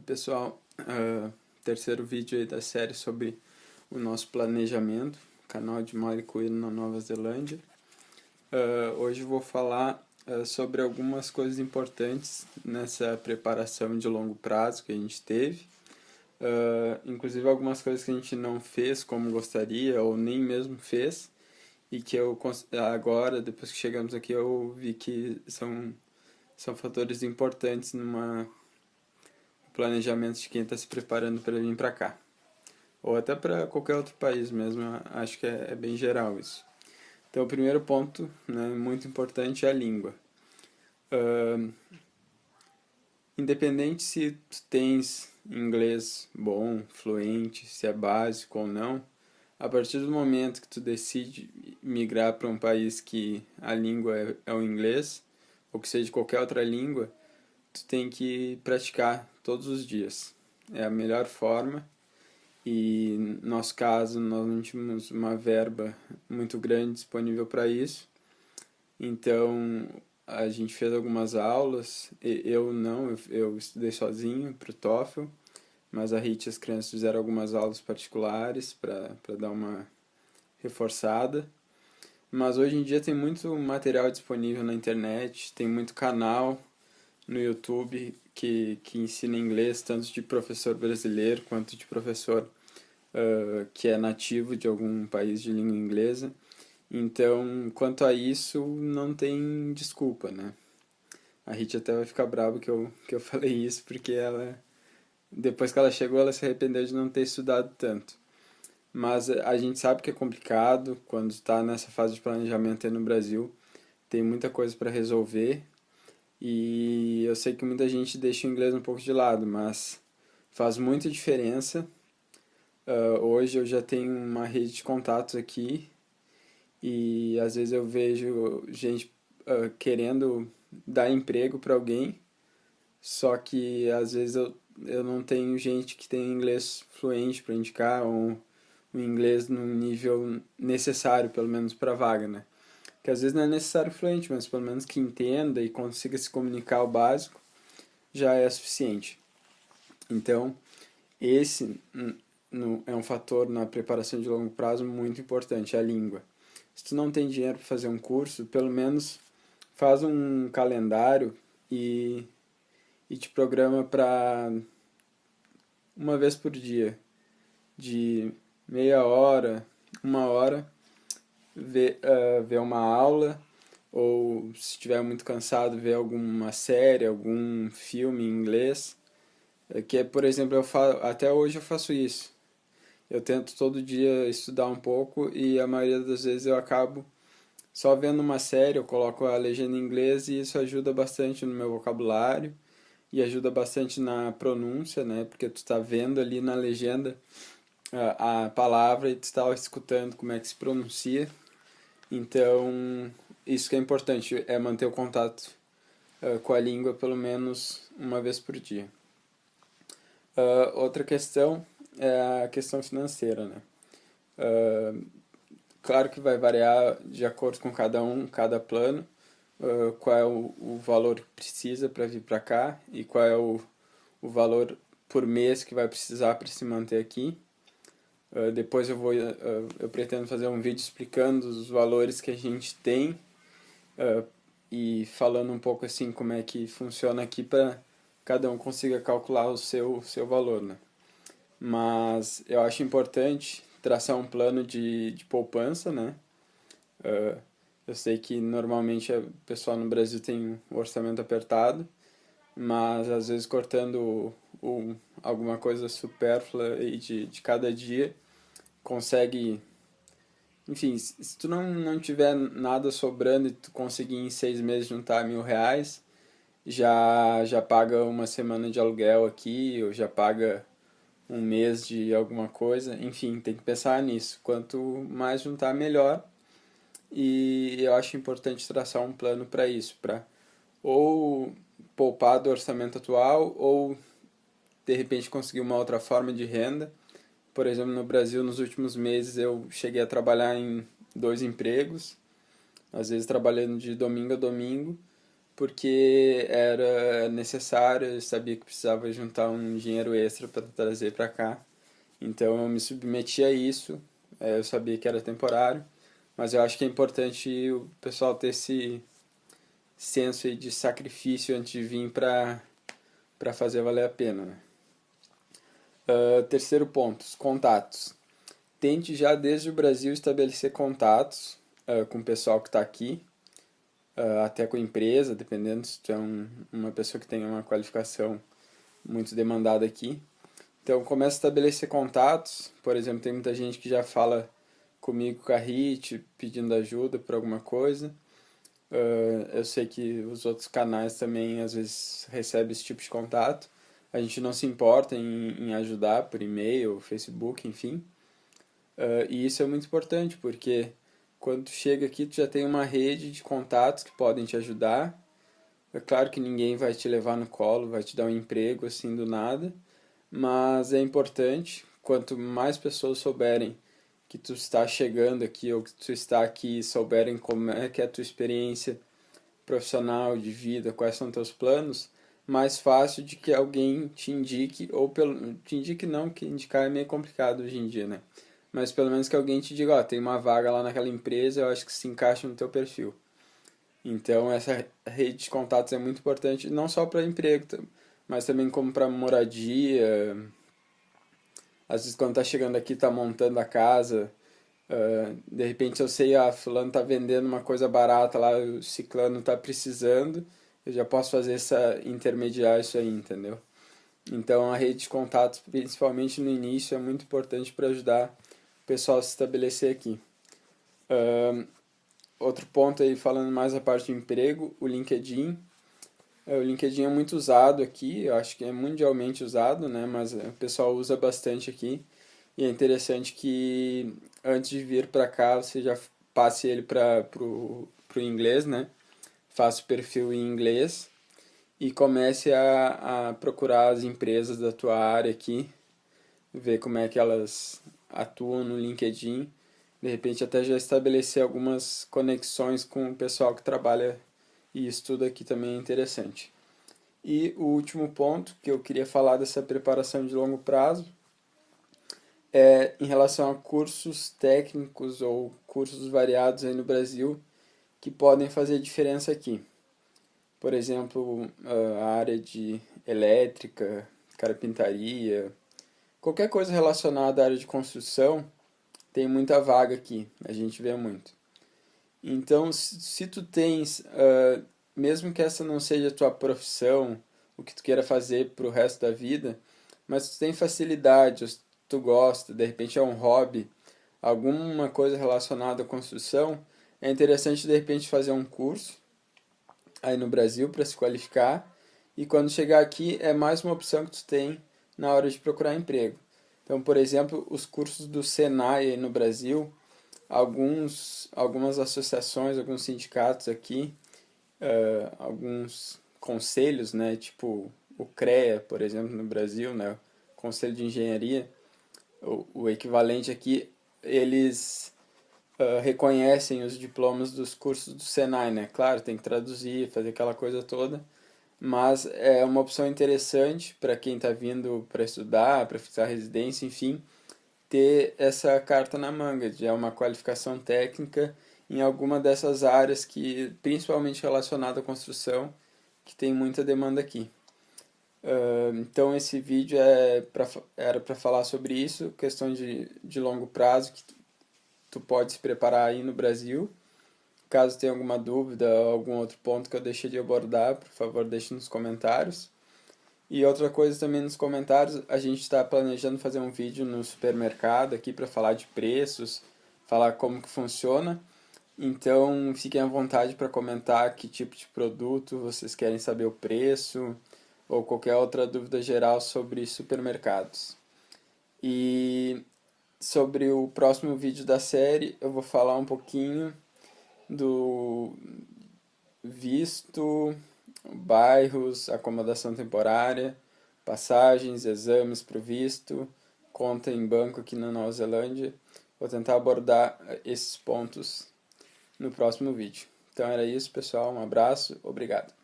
Pessoal, terceiro vídeo aí da série sobre o nosso planejamento, canal de Mário Coelho na Nova Zelândia. Hoje eu vou falar sobre algumas coisas importantes nessa preparação de longo prazo que a gente teve, inclusive algumas coisas que a gente não fez como gostaria ou nem mesmo fez, e que eu agora, depois que chegamos aqui, eu vi que são fatores importantes numa planejamento de quem está se preparando para vir para cá, ou até para qualquer outro país mesmo. Acho que é bem geral isso. Então, o primeiro ponto, né, muito importante, é a língua. Independente se tu tens inglês bom, fluente, se é básico ou não, a partir do momento que tu decide migrar para um país que a língua é o inglês, ou que seja qualquer outra língua, tu tem que praticar todos os dias. É a melhor forma, e no nosso caso nós não tínhamos uma verba muito grande disponível para isso, então a gente fez algumas aulas. Eu estudei sozinho para o TOEFL, mas a Rit e as crianças fizeram algumas aulas particulares para dar uma reforçada. Mas hoje em dia tem muito material disponível na internet, tem muito canal no YouTube que ensina inglês, tanto de professor brasileiro quanto de professor que é nativo de algum país de língua inglesa. Então, quanto a isso, não tem desculpa, né? A Rit até vai ficar brava que eu falei isso, porque depois que ela chegou, ela se arrependeu de não ter estudado tanto. Mas a gente sabe que é complicado quando está nessa fase de planejamento aí no Brasil. Tem muita coisa para resolver, e eu sei que muita gente deixa o inglês um pouco de lado, mas faz muita diferença. Hoje eu já tenho uma rede de contatos aqui, e às vezes eu vejo gente querendo dar emprego para alguém, só que às vezes eu não tenho gente que tem inglês fluente para indicar, ou um inglês no nível necessário, pelo menos para a vaga, né? Que às vezes não é necessário fluente, mas pelo menos que entenda e consiga se comunicar o básico já é suficiente. Então, esse é um fator na preparação de longo prazo muito importante, a língua. Se tu não tem dinheiro para fazer um curso, pelo menos faz um calendário e te programa para uma vez por dia, de meia hora, uma hora, ver uma aula, ou se estiver muito cansado, ver alguma série, algum filme em inglês. Que é, por exemplo, até hoje eu faço isso. Eu tento todo dia estudar um pouco, e a maioria das vezes eu acabo só vendo uma série. Eu coloco a legenda em inglês e isso ajuda bastante no meu vocabulário e ajuda bastante na pronúncia, né? Porque tu está vendo ali na legenda a palavra e tu está escutando como é que se pronuncia. Então, isso que é importante, é manter o contato com a língua pelo menos uma vez por dia. Outra questão é a questão financeira, né? Claro que vai variar de acordo com cada plano, qual é o valor que precisa para vir para cá e qual é o valor por mês que vai precisar para se manter aqui. Depois eu pretendo fazer um vídeo explicando os valores que a gente tem, e falando um pouco assim como é que funciona aqui, para cada um consiga calcular o seu valor, né? Mas eu acho importante traçar um plano de poupança, né? Eu sei que normalmente o pessoal no Brasil tem um orçamento apertado, mas às vezes cortando alguma coisa supérflua aí de cada dia, consegue. Enfim, se tu não tiver nada sobrando e tu conseguir em 6 meses juntar R$ 1.000, já paga uma semana de aluguel aqui, ou já paga um mês de alguma coisa. Enfim, tem que pensar nisso. Quanto mais juntar, melhor. E eu acho importante traçar um plano para isso, para ou poupar do orçamento atual, ou de repente conseguir uma outra forma de renda. Por exemplo, no Brasil, nos últimos meses eu cheguei a trabalhar em 2 empregos, às vezes trabalhando de domingo a domingo, porque era necessário, eu sabia que precisava juntar um dinheiro extra para trazer para cá. Então eu me submeti a isso, eu sabia que era temporário, mas eu acho que é importante o pessoal ter esse senso aí de sacrifício antes de vir para fazer valer a pena, né? Terceiro ponto, os contatos. Tente já desde o Brasil estabelecer contatos com o pessoal que está aqui, até com a empresa, dependendo se tu é uma pessoa que tem uma qualificação muito demandada aqui. Então começa a estabelecer contatos, por exemplo, tem muita gente que já fala comigo com a HIT, pedindo ajuda por alguma coisa. Eu sei que os outros canais também às vezes recebem esse tipo de contato. A gente não se importa em ajudar por e-mail, Facebook, enfim. E isso é muito importante, porque quando tu chega aqui, tu já tem uma rede de contatos que podem te ajudar. É claro que ninguém vai te levar no colo, vai te dar um emprego assim do nada, mas é importante, quanto mais pessoas souberem que tu está chegando aqui ou que tu está aqui e souberem como é que é a tua experiência profissional, de vida, quais são teus planos, mais fácil de que alguém te indique, ou te indique não, que indicar é meio complicado hoje em dia, né? Mas pelo menos que alguém te diga, ó, tem uma vaga lá naquela empresa, eu acho que se encaixa no teu perfil. Então essa rede de contatos é muito importante, não só para emprego, mas também como para moradia. Às vezes quando tá chegando aqui, tá montando a casa, de repente eu sei, fulano tá vendendo uma coisa barata lá, o ciclano tá precisando, eu já posso fazer intermediar isso aí, entendeu? Então a rede de contatos, principalmente no início, é muito importante para ajudar o pessoal a se estabelecer aqui. Outro ponto aí, falando mais a parte do emprego, o LinkedIn. O LinkedIn é muito usado aqui, eu acho que é mundialmente usado, né? Mas o pessoal usa bastante aqui. E é interessante que antes de vir para cá, você já passe ele para pro inglês, né? Faça o perfil em inglês e comece a procurar as empresas da tua área aqui, ver como é que elas atuam no LinkedIn, de repente até já estabelecer algumas conexões com o pessoal que trabalha e estuda aqui também é interessante. E o último ponto que eu queria falar dessa preparação de longo prazo é em relação a cursos técnicos ou cursos variados aí no Brasil que podem fazer diferença aqui. Por exemplo, a área de elétrica, carpintaria, qualquer coisa relacionada à área de construção tem muita vaga aqui, a gente vê muito. Então, se tu tens, mesmo que essa não seja a tua profissão, o que tu queira fazer para o resto da vida, mas tu tem facilidade, ou se tu gosta, de repente é um hobby, alguma coisa relacionada à construção, é interessante de repente fazer um curso aí no Brasil para se qualificar e quando chegar aqui é mais uma opção que tu tem na hora de procurar emprego. Então, por exemplo, os cursos do Senai aí no Brasil, algumas associações, alguns sindicatos aqui, alguns conselhos, né, tipo o CREA, por exemplo, no Brasil, né, Conselho de Engenharia, o equivalente aqui, eles reconhecem os diplomas dos cursos do Senai, né? Claro, tem que traduzir, fazer aquela coisa toda, mas é uma opção interessante para quem está vindo para estudar, para fixar residência, enfim, ter essa carta na manga, de uma qualificação técnica em alguma dessas áreas que, principalmente relacionada à construção, que tem muita demanda aqui. Então esse vídeo era para falar sobre isso, questão de longo prazo, que tu pode se preparar aí no Brasil. Caso tenha alguma dúvida ou algum outro ponto que eu deixei de abordar, por favor, deixe nos comentários. E outra coisa também nos comentários, a gente está planejando fazer um vídeo no supermercado aqui para falar de preços, falar como que funciona. Então fiquem à vontade para comentar que tipo de produto vocês querem saber o preço ou qualquer outra dúvida geral sobre supermercados. E sobre o próximo vídeo da série, eu vou falar um pouquinho do visto, bairros, acomodação temporária, passagens, exames para o visto, conta em banco aqui na Nova Zelândia. Vou tentar abordar esses pontos no próximo vídeo. Então era isso, pessoal. Um abraço, obrigado.